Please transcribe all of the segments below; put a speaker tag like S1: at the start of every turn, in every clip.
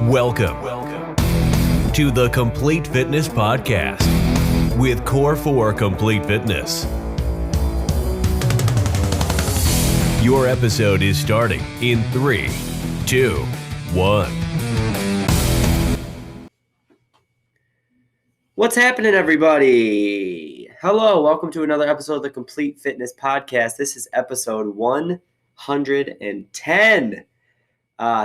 S1: Welcome to the Complete Fitness Podcast with Core 4 Complete Fitness. Your episode is starting in 3, 2, 1.
S2: What's happening, everybody? Hello, welcome to another episode of the Complete Fitness Podcast. This is episode 110.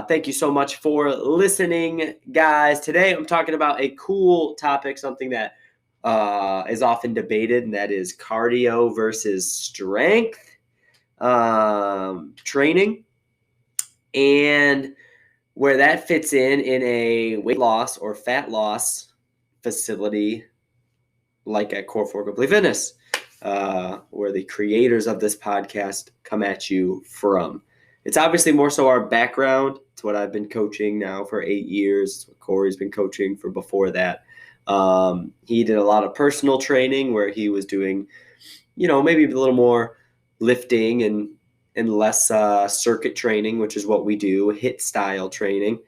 S2: Thank you so much for listening, guys. Today I'm talking about a cool topic, something that is often debated, and that is cardio versus strength training, and where that fits in a weight loss or fat loss facility like at Core 4 Complete Fitness, where the creators of this podcast come at you from. It's obviously more so our background. It's what I've been coaching now for 8 years. It's what Corey's been coaching for before that. He did a lot of personal training where he was doing, maybe a little more lifting and less circuit training, which is what we do, HIIT style training.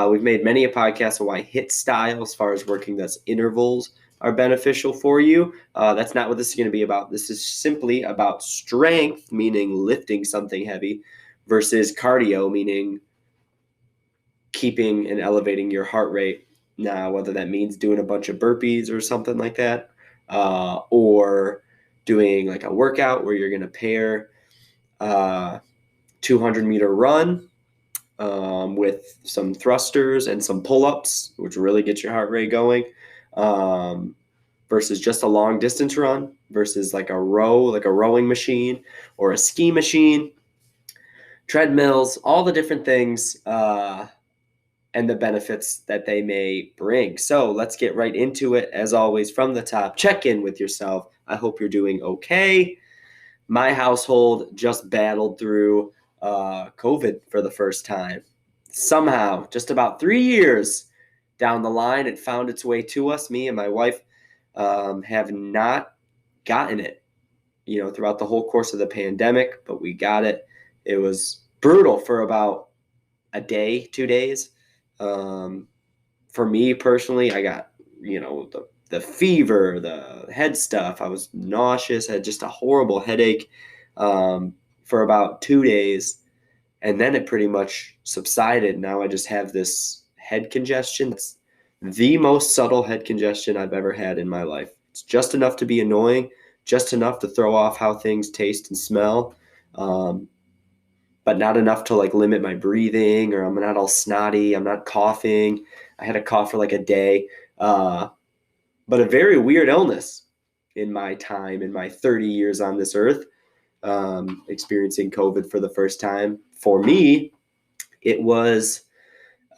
S2: We've made many a podcast on why HIIT style, as far as working those intervals, are beneficial for you. That's not what this is going to be about. This is simply about strength, meaning lifting something heavy, versus cardio, meaning keeping and elevating your heart rate. Now, whether that means doing a bunch of burpees or something like that, or doing like a workout where you're going to pair 200-meter run with some thrusters and some pull-ups, which really get your heart rate going, versus just a long distance run, versus like a rowing machine or a ski machine, treadmills, all the different things and the benefits that they may bring. So let's get right into it. As always, from the top, check in with yourself. I hope you're doing okay. My household just battled through COVID for the first time. Somehow, just about 3 years down the line, it found its way to us. Me and my wife have not gotten it, throughout the whole course of the pandemic, but we got it. It was brutal for about a day, 2 days. For me personally, I got, the fever, the head stuff. I was nauseous, had just a horrible headache for about 2 days. And then it pretty much subsided. Now I just have this head congestion. It's the most subtle head congestion I've ever had in my life. It's just enough to be annoying, just enough to throw off how things taste and smell, but not enough to like limit my breathing, or I'm not all snotty. I'm not coughing. I had a cough for like a day, but a very weird illness in my time, in my 30 years on this earth, experiencing COVID for the first time. For me, it was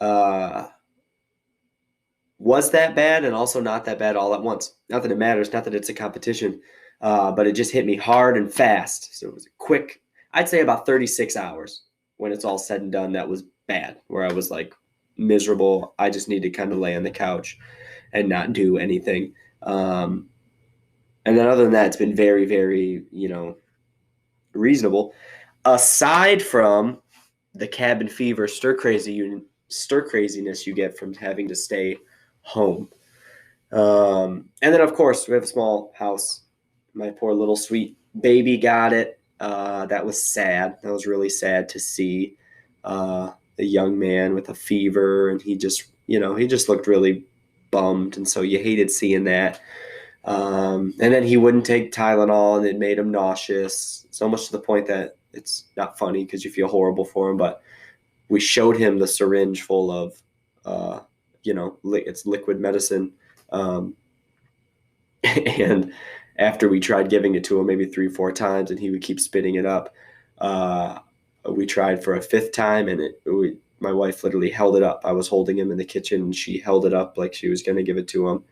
S2: that bad and also not that bad all at once. Not that it matters, not that it's a competition, but it just hit me hard and fast. So it was a quick, I'd say about 36 hours when it's all said and done. That was bad, where I was like miserable. I just need to kind of lay on the couch and not do anything. And then other than that, it's been very, very, reasonable. Aside from the cabin fever, stir craziness you get from having to stay home. And then, of course, we have a small house. My poor little sweet baby got it. That was sad. That was really sad to see a young man with a fever, and he just looked really bummed, and so you hated seeing that. And then he wouldn't take Tylenol, and it made him nauseous, so much to the point that it's not funny because you feel horrible for him. But we showed him the syringe full of, it's liquid medicine. And after we tried giving it to him maybe 3-4 times and he would keep spitting it up, we tried for a 5th time, and my wife literally held it up. I was holding him in the kitchen, and she held it up like she was going to give it to him.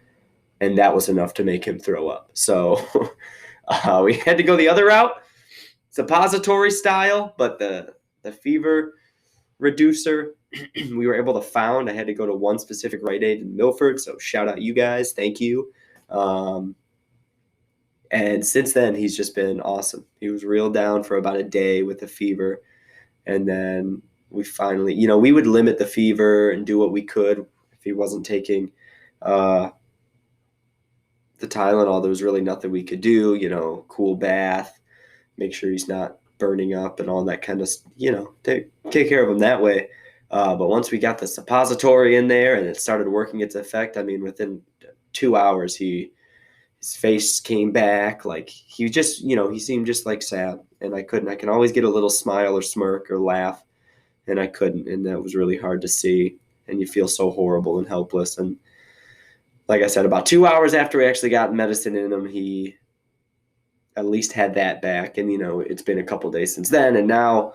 S2: And that was enough to make him throw up. So we had to go the other route, suppository style, but the fever reducer we were able to found. I had to go to one specific Rite Aid in Milford, so shout out you guys. Thank you. And since then, he's just been awesome. He was real down for about a day with a fever, and then we finally, we would limit the fever and do what we could if he wasn't taking the Tylenol. There was really nothing we could do, cool bath, make sure he's not burning up and all that kind of, take care of him that way. But once we got the suppository in there and it started working its effect, I mean, within 2 hours, his face came back. Like he just, he seemed just like sad, and I can always get a little smile or smirk or laugh, and I couldn't. And that was really hard to see. And you feel so horrible and helpless. And like I said, about 2 hours after we actually got medicine in him, he at least had that back. And, it's been a couple days since then. And now,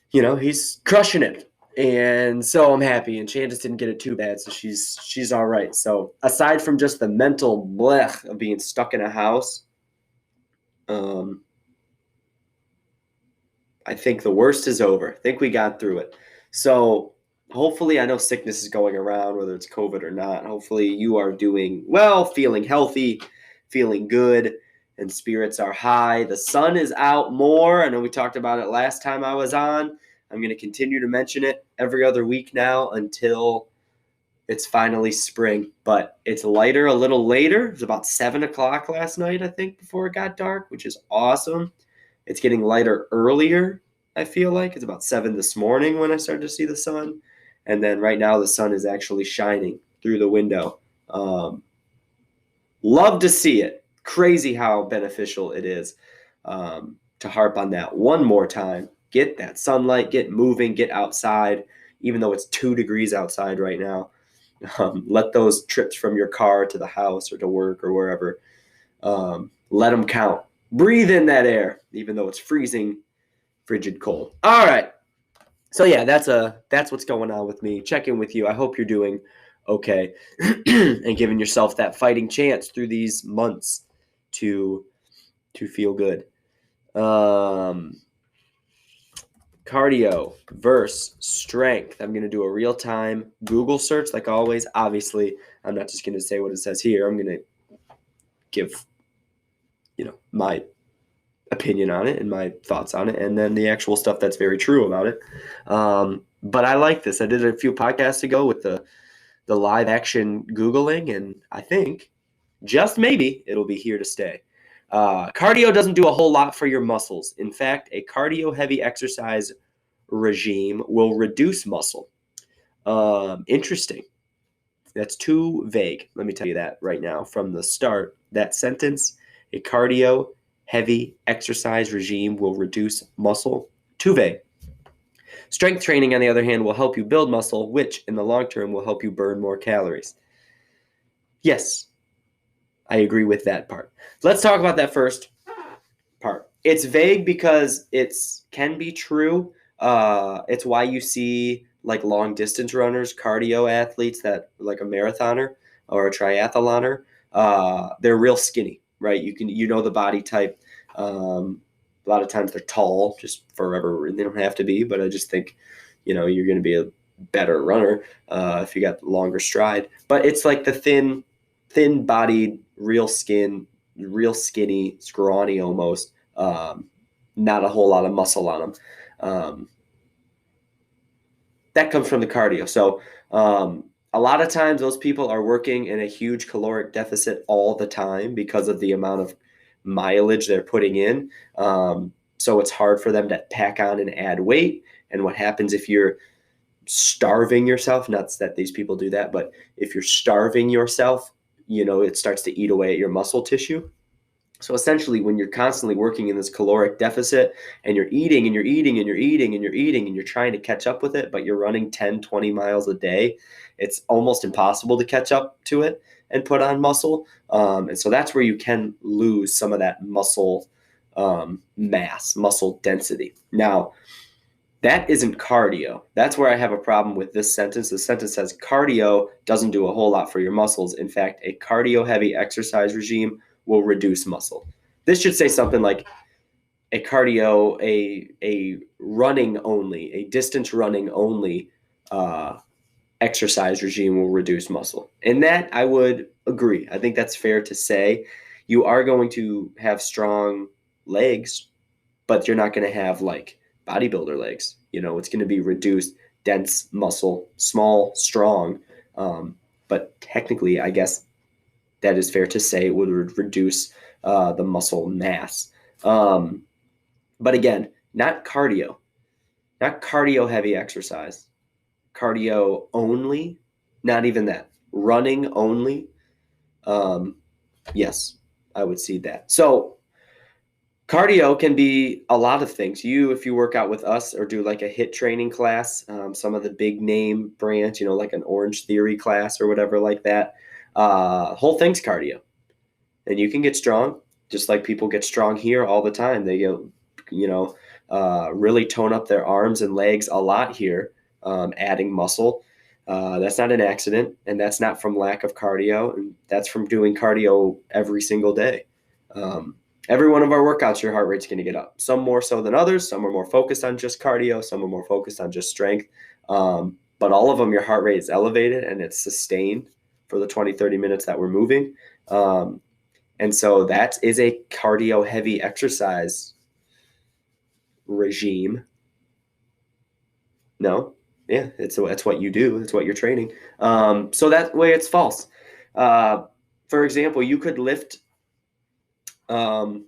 S2: he's crushing it. And so I'm happy. And Shandace didn't get it too bad. So she's all right. So aside from just the mental blech of being stuck in a house, I think the worst is over. I think we got through it. So hopefully, I know sickness is going around, whether it's COVID or not. Hopefully you are doing well, feeling healthy, feeling good, and spirits are high. The sun is out more. I know we talked about it last time I was on. I'm going to continue to mention it every other week now until it's finally spring. But it's lighter a little later. It was about 7 o'clock last night, I think, before it got dark, which is awesome. It's getting lighter earlier, I feel like. It's about 7 this morning when I started to see the sun. And then right now the sun is actually shining through the window. Love to see it. Crazy how beneficial it is to harp on that one more time. Get that sunlight, get moving, get outside, even though it's 2 degrees outside right now. Let those trips from your car to the house or to work or wherever, let them count. Breathe in that air, even though it's freezing, frigid cold. All right. So yeah, that's what's going on with me. Check in with you. I hope you're doing okay and giving yourself that fighting chance through these months to feel good. Cardio versus strength. I'm going to do a real-time Google search like always. Obviously, I'm not just going to say what it says here. I'm going to give my opinion on it and my thoughts on it, and then the actual stuff that's very true about it. But I like this. I did a few podcasts ago with the live action Googling, and I think just maybe it'll be here to stay. Cardio doesn't do a whole lot for your muscles. In fact, a cardio heavy exercise regime will reduce muscle. Interesting. That's too vague. Let me tell you that right now from the start. That sentence, a cardio heavy exercise regime will reduce muscle. Too vague. Strength training, on the other hand, will help you build muscle, which in the long term will help you burn more calories. Yes, I agree with that part. Let's talk about that first part. It's vague because it can be true. It's why you see like long distance runners, cardio athletes that like a marathoner or a triathloner, they're real skinny. Right, the body type. A lot of times they're tall, just forever. They don't have to be, but I just think, you're going to be a better runner if you got longer stride. But it's like the thin-bodied, real skin, real skinny, scrawny almost. Not a whole lot of muscle on them. That comes from the cardio. So a lot of times those people are working in a huge caloric deficit all the time because of the amount of mileage they're putting in. So it's hard for them to pack on and add weight. And what happens if you're starving yourself, not that these people do that, but if you're starving yourself, it starts to eat away at your muscle tissue. So essentially, when you're constantly working in this caloric deficit and you're eating and you're eating and you're eating and you're eating and you're trying to catch up with it, but you're running 10, 20 miles a day, it's almost impossible to catch up to it and put on muscle. And so that's where you can lose some of that muscle mass, muscle density. Now, that isn't cardio. That's where I have a problem with this sentence. The sentence says cardio doesn't do a whole lot for your muscles. In fact, a cardio-heavy exercise regime will reduce muscle. This should say something like a cardio, a running only, a distance running only exercise regime will reduce muscle. And that I would agree. I think that's fair to say. You are going to have strong legs, but you're not going to have like bodybuilder legs. It's going to be reduced, dense muscle, small, strong. But technically, I guess that is fair to say it would reduce the muscle mass. But again, not cardio heavy exercise, cardio only, not even that, running only. Yes, I would see that. So cardio can be a lot of things. If you work out with us or do like a HIIT training class, some of the big name brands, like an Orange Theory class or whatever like that, whole thing's cardio. And you can get strong, just like people get strong here all the time. They get, really tone up their arms and legs a lot here, adding muscle. That's not an accident, and that's not from lack of cardio, and that's from doing cardio every single day. Every one of our workouts, your heart rate's going to get up. Some more so than others. Some are more focused on just cardio. Some are more focused on just strength. But all of them, your heart rate is elevated and it's sustained for the 20, 30 minutes that we're moving. And so that is a cardio heavy exercise regime. No? Yeah, it's what you do. It's what you're training. So that way it's false. For example, you could lift. I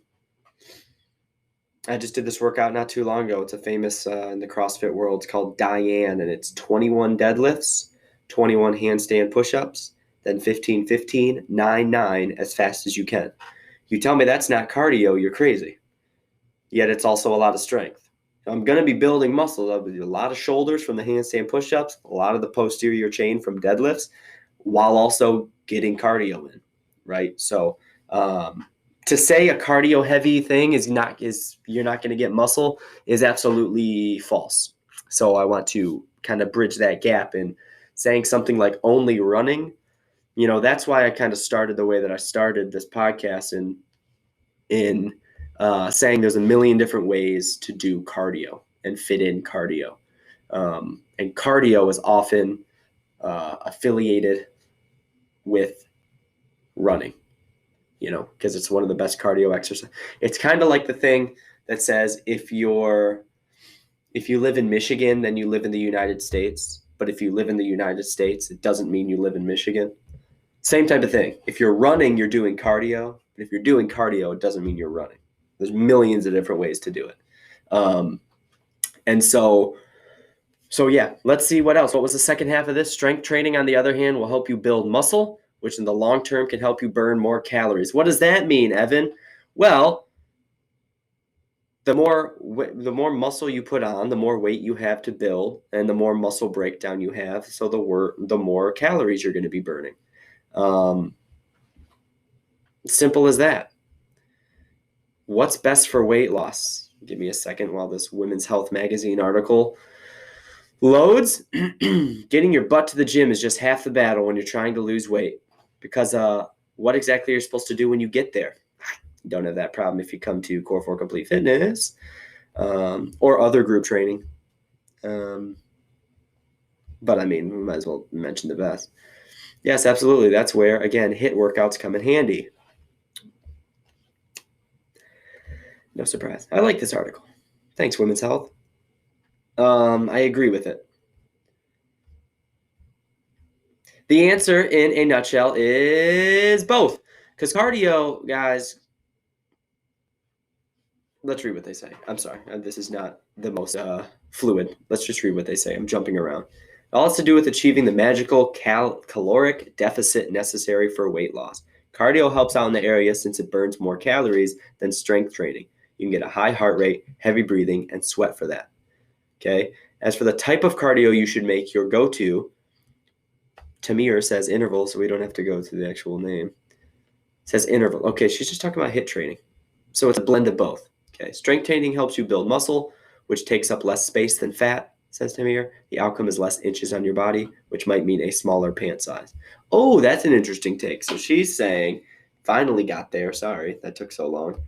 S2: just did this workout not too long ago. It's a famous in the CrossFit world. It's called Diane, and it's 21 deadlifts, 21 handstand push-ups, then 15, 15, 9, 9 as fast as you can. You tell me that's not cardio, you're crazy. Yet it's also a lot of strength. I'm going to be building muscle. I'll do a lot of shoulders from the handstand push-ups, a lot of the posterior chain from deadlifts, while also getting cardio in, right? So to say a cardio heavy thing you're not going to get muscle is absolutely false. So I want to kind of bridge that gap in saying something like only running. That's why I kind of started the way that I started this podcast in saying there's a million different ways to do cardio and fit in cardio. And cardio is often affiliated with running, because it's one of the best cardio exercises. It's kind of like the thing that says if you live in Michigan, then you live in the United States. But if you live in the United States, it doesn't mean you live in Michigan. Same type of thing. If you're running, you're doing cardio. But if you're doing cardio, it doesn't mean you're running. There's millions of different ways to do it. And so yeah, let's see what else. What was the second half of this? Strength training, on the other hand, will help you build muscle, which in the long term can help you burn more calories. What does that mean, Evan? Well, the more muscle you put on, the more weight you have to build, and the more muscle breakdown you have, so the more calories you're going to be burning. Simple as that. What's best for weight loss? Give me a second while this Women's Health magazine article loads. Getting your butt to the gym is just half the battle when you're trying to lose weight, because what exactly you're supposed to do when you get there? You don't have that problem if you come to Core 4 Complete Fitness or other group training. But I mean, we might as well mention the best. Yes, absolutely. That's where, again, HIIT workouts come in handy. No surprise. I like this article. Thanks, Women's Health. I agree with it. The answer in a nutshell is both. Because cardio, guys, let's read what they say. I'm sorry. This is not the most fluid. Let's just read what they say. I'm jumping around. It all has to do with achieving the magical caloric deficit necessary for weight loss. Cardio helps out in the area since it burns more calories than strength training. You can get a high heart rate, heavy breathing, and sweat for that. Okay. As for the type of cardio you should make your go-to, Tamir says interval, so we don't have to go to the actual name. It says interval. Okay, she's just talking about HIIT training. So it's a blend of both. Okay. Strength training helps you build muscle, which takes up less space than fat, says Tamir. The outcome is less inches on your body, which might mean a smaller pant size. Oh, that's an interesting take. So she's saying, finally got there. Sorry, that took so long.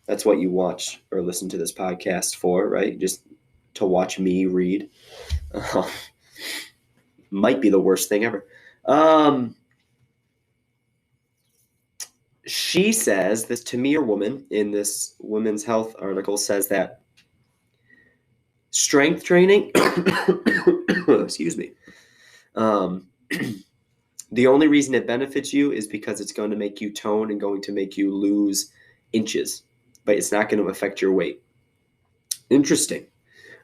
S2: That's what you watch or listen to this podcast for, right? Just to watch me read. Might be the worst thing ever. She says, this Tamir woman in this Women's Health article says that Strength training, excuse me. The only reason it benefits you is because it's going to make you tone and going to make you lose inches, but it's not going to affect your weight. Interesting.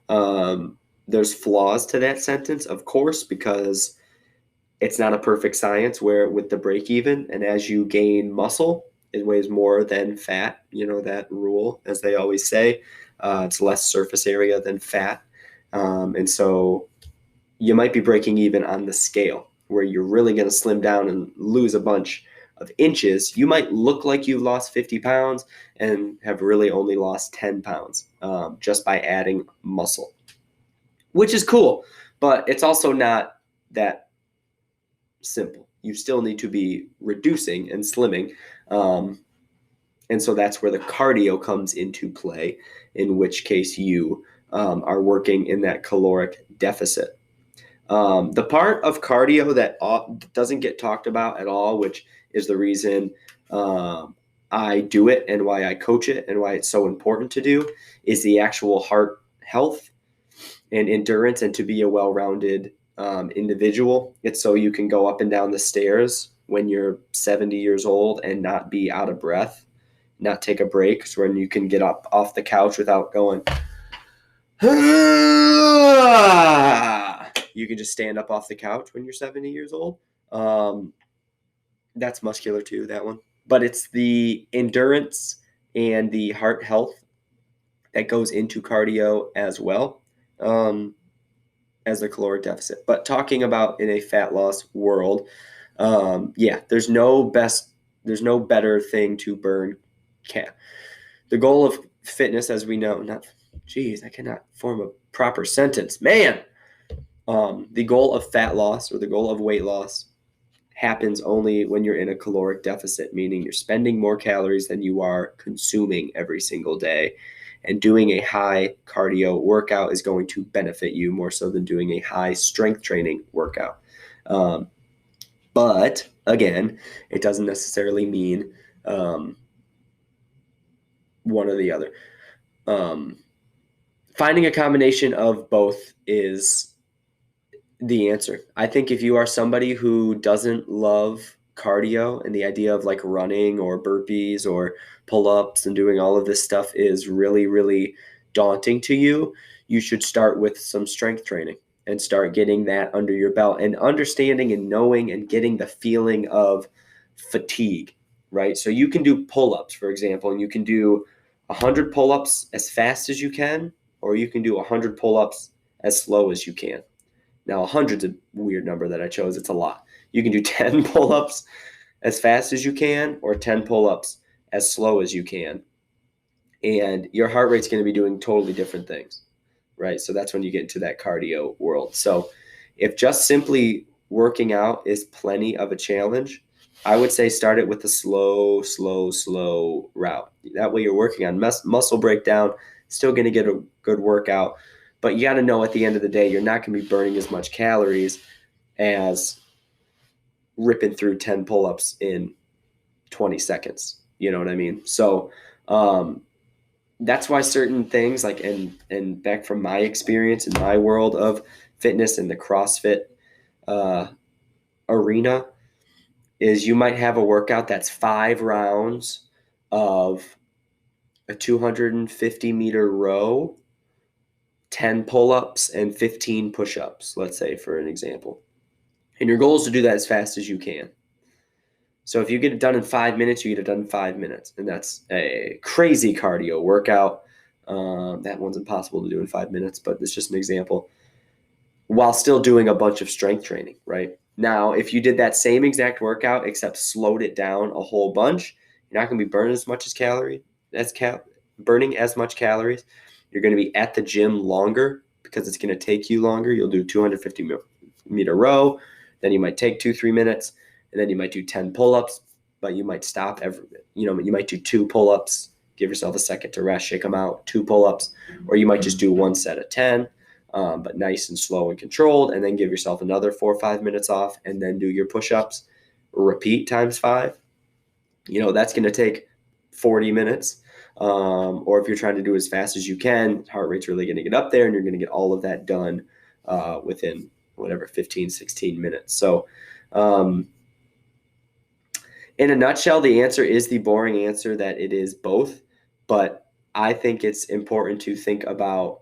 S2: There's flaws to that sentence, of course, because it's not a perfect science where with the break even, and as you gain muscle, it weighs more than fat. You know that rule, as they always say. It's less surface area than fat. And so you might be breaking even on the scale where you're really going to slim down and lose a bunch of inches. You might look like you've lost 50 pounds and have really only lost 10 pounds just by adding muscle, which is cool, but it's also not that simple. You still need to be reducing and slimming. And so that's where the cardio comes into play, in which case you are working in that caloric deficit. The part of cardio that doesn't get talked about at all, which is the reason I do it and why I coach it and why it's so important to do, is the actual heart health and endurance, and to be a well-rounded individual. It's so you can go up and down the stairs when you're 70 years old and not be out of breath, not take a break. So when you can get up off the couch without going, you can just stand up off the couch when you're 70 years old. That's muscular too, that one. But it's the endurance and the heart health that goes into cardio as well as the caloric deficit. But talking about in a fat loss world, there's no better thing to burn The goal of fitness, as we know, I cannot form a proper sentence. Man, the goal of fat loss or the goal of weight loss happens only when you're in a caloric deficit, meaning you're spending more calories than you are consuming every single day. And doing a high cardio workout is going to benefit you more so than doing a high strength training workout. But again, it doesn't necessarily mean one or the other. Finding a combination of both is the answer. I think if you are somebody who doesn't love cardio and the idea of like running or burpees or pull-ups and doing all of this stuff is really, really daunting to you, you should start with some strength training and start getting that under your belt and understanding and knowing and getting the feeling of fatigue, right? So you can do pull-ups, for example, and you can do 100 pull-ups as fast as you can, or you can do 100 pull-ups as slow as you can. Now, 100's a weird number that I chose. It's a lot. You can do 10 pull-ups as fast as you can or 10 pull-ups as slow as you can. And your heart rate's going to be doing totally different things, right? So that's when you get into that cardio world. So if just simply working out is plenty of a challenge, I would say start it with a slow route. That way you're working on muscle breakdown, still going to get a good workout. But you got to know at the end of the day, you're not going to be burning as much calories as ripping through 10 pull-ups in 20 seconds. You know what I mean? So that's why certain things like, and back from my experience in my world of fitness and the CrossFit arena, is you might have a workout that's 5 rounds of a 250 meter row, 10 pull-ups and 15 push-ups, let's say, for an example. And your goal is to do that as fast as you can. So if you get it done in 5 minutes, you get it done in 5 minutes. And that's a crazy cardio workout. That one's impossible to do in 5 minutes, but it's just an example. While still doing a bunch of strength training, right? Now, if you did that same exact workout except slowed it down a whole bunch, you're not going to be burning as much burning as much calories. You're going to be at the gym longer because it's going to take you longer. You'll do 250 meter row, then you might take 2-3 minutes, and then you might do 10 pull-ups, but you might stop you might do 2 pull-ups, give yourself a second to rest, shake them out, 2 pull-ups, or you might just do 1 set of 10, but nice and slow and controlled, and then give yourself another 4 or 5 minutes off, and then do your push-ups, repeat times 5. That's going to take 40 minutes. Or if you're trying to do it as fast as you can, heart rate's really going to get up there and you're going to get all of that done within whatever, 15, 16 minutes. So in a nutshell, the answer is the boring answer that it is both. But I think it's important to think about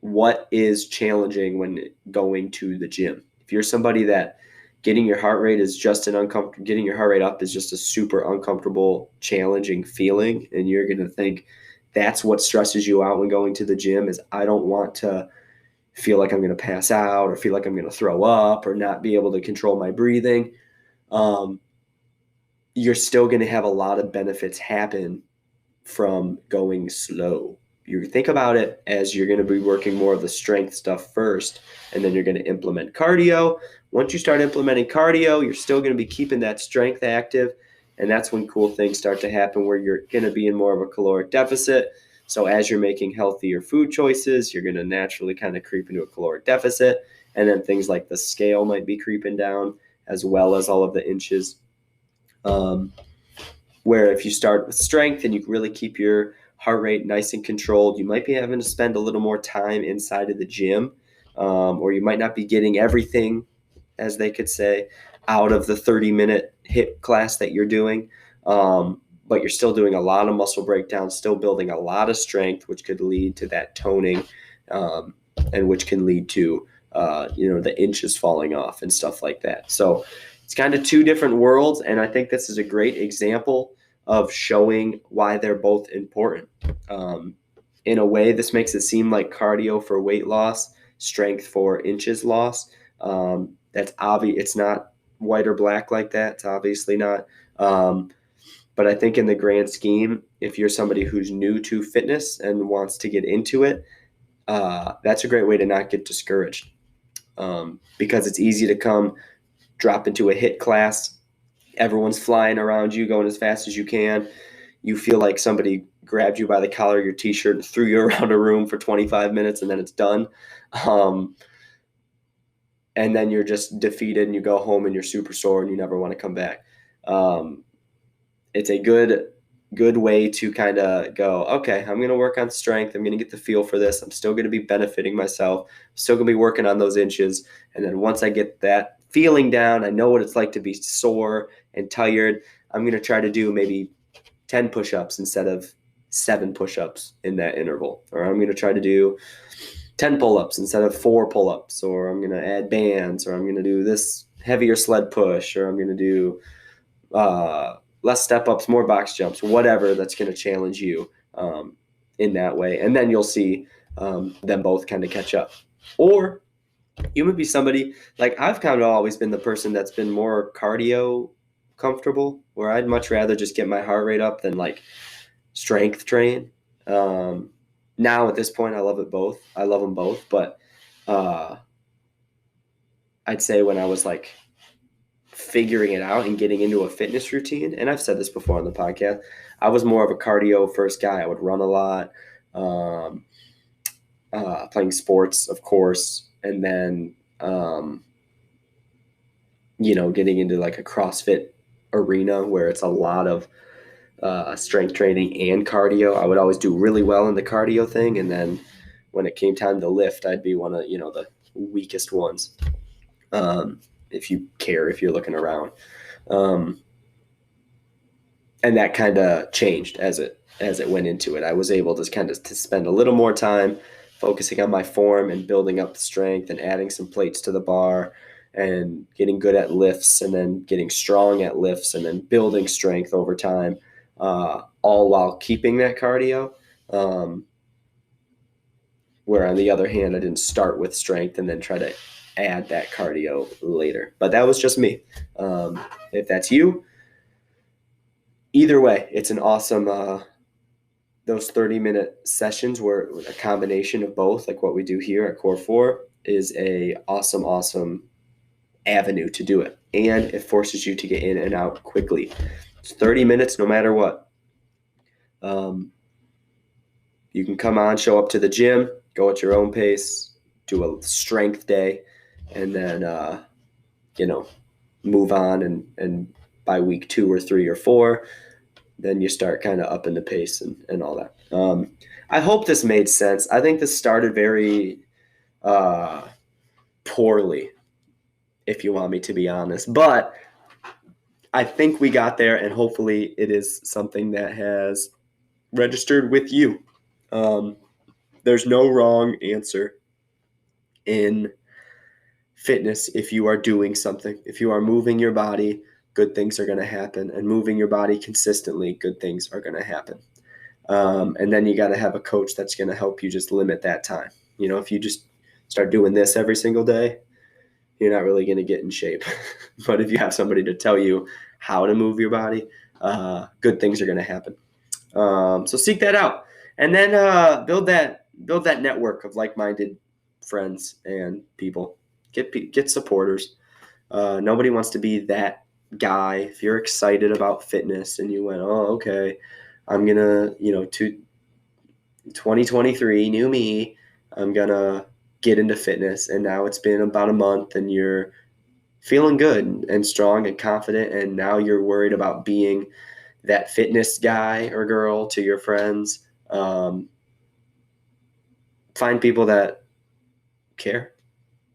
S2: what is challenging when going to the gym. If you're somebody that getting your heart rate is just getting your heart rate up is just a super uncomfortable, challenging feeling, and you're going to think that's what stresses you out when going to the gym is I don't want to feel like I'm going to pass out or feel like I'm going to throw up or not be able to control my breathing. You're still going to have a lot of benefits happen from going slow. You think about it as you're going to be working more of the strength stuff first, and then you're going to implement cardio. Once you start implementing cardio, you're still going to be keeping that strength active, and that's when cool things start to happen where you're going to be in more of a caloric deficit. So as you're making healthier food choices, you're going to naturally kind of creep into a caloric deficit, and then things like the scale might be creeping down as well as all of the inches. Where if you start with strength and you really keep your heart rate nice and controlled, you might be having to spend a little more time inside of the gym, or you might not be getting everything, as they could say, out of the 30-minute HIIT class that you're doing. But you're still doing a lot of muscle breakdown, still building a lot of strength, which could lead to that toning, and which can lead to the inches falling off and stuff like that. So it's kind of two different worlds, and I think this is a great example of showing why they're both important. In a way, this makes it seem like cardio for weight loss, strength for inches loss. That's obvious. It's not white or black like that. It's obviously not. But I think in the grand scheme, if you're somebody who's new to fitness and wants to get into it, that's a great way to not get discouraged, because it's easy to drop into a HIIT class. Everyone's flying around you, going as fast as you can. You feel like somebody grabbed you by the collar of your t-shirt and threw you around a room for 25 minutes and then it's done. And then you're just defeated and you go home and you're super sore and you never want to come back. It's a good way to kind of go, okay, I'm going to work on strength. I'm going to get the feel for this. I'm still going to be benefiting myself. I'm still going to be working on those inches. And then once I get that feeling down, I know what it's like to be sore and tired. I'm going to try to do maybe 10 push-ups instead of 7 push-ups in that interval. Or I'm going to try to do 10 pull-ups instead of 4 pull-ups. Or I'm going to add bands. Or I'm going to do this heavier sled push. Or I'm going to do less step-ups, more box jumps, whatever that's going to challenge you in that way. And then you'll see them both kind of catch up. Or you would be somebody, like I've kind of always been the person that's been more cardio comfortable, where I'd much rather just get my heart rate up than like strength train. Now at this point, I love it both. I love them both. But I'd say when I was like figuring it out and getting into a fitness routine, and I've said this before on the podcast, I was more of a cardio first guy. I would run a lot, playing sports, of course, and then getting into like a CrossFit arena where it's a lot of strength training and cardio. I would always do really well in the cardio thing, and then when it came time to lift, I'd be one of the weakest ones. If you're looking around. And that kind of changed as it went into it. I was able to spend a little more time focusing on my form and building up the strength and adding some plates to the bar and getting good at lifts and then getting strong at lifts and then building strength over time, all while keeping that cardio. Where on the other hand, I didn't start with strength and then try to add that cardio later. But that was just me. If that's you, either way, it's an awesome, those 30-minute sessions were a combination of both, like what we do here at Core 4, is a awesome avenue to do it. And it forces you to get in and out quickly. It's 30 minutes no matter what. You can come on, show up to the gym, go at your own pace, do a strength day, and then, move on. And by week 2 or 3 or 4, then you start kind of upping the pace and all that. I hope this made sense. I think this started very poorly, if you want me to be honest. But I think we got there, and hopefully it is something that has registered with you. There's no wrong answer in fitness if you are doing something. If you are moving your body, good things are going to happen. And moving your body consistently, good things are going to happen. And then you got to have a coach that's going to help you just limit that time. If you just start doing this every single day, you're not really going to get in shape. But if you have somebody to tell you how to move your body, good things are going to happen. So seek that out, and then build that network of like-minded friends and people. Get supporters. Nobody wants to be that guy. If you're excited about fitness and you went, oh, okay, I'm gonna, 2023, new me, I'm gonna get into fitness, and now it's been about a month and you're feeling good and strong and confident, and now you're worried about being that fitness guy or girl to your friends. Find people that care.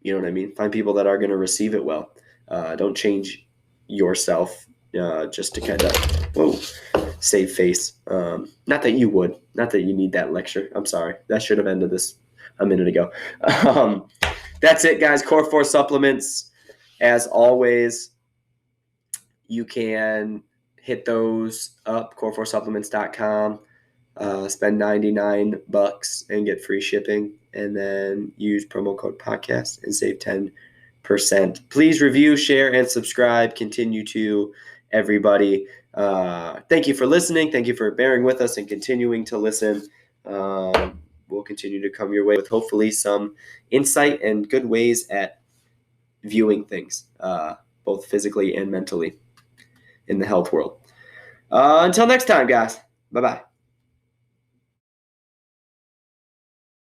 S2: You know what I mean? Find people that are going to receive it well. Don't change yourself just to kind of save face. Not that you would. Not that you need that lecture. I'm sorry. That should have ended this a minute ago. That's it, guys. Core 4 supplements. As always, you can hit those up, core4supplements.com. Spend $99 and get free shipping, and then use promo code podcast and save 10%. Please review, share, and subscribe. Continue to, everybody. Thank you for listening. Thank you for bearing with us and continuing to listen. We'll continue to come your way with hopefully some insight and good ways at viewing things, both physically and mentally in the health world. Until next time, guys. Bye-bye.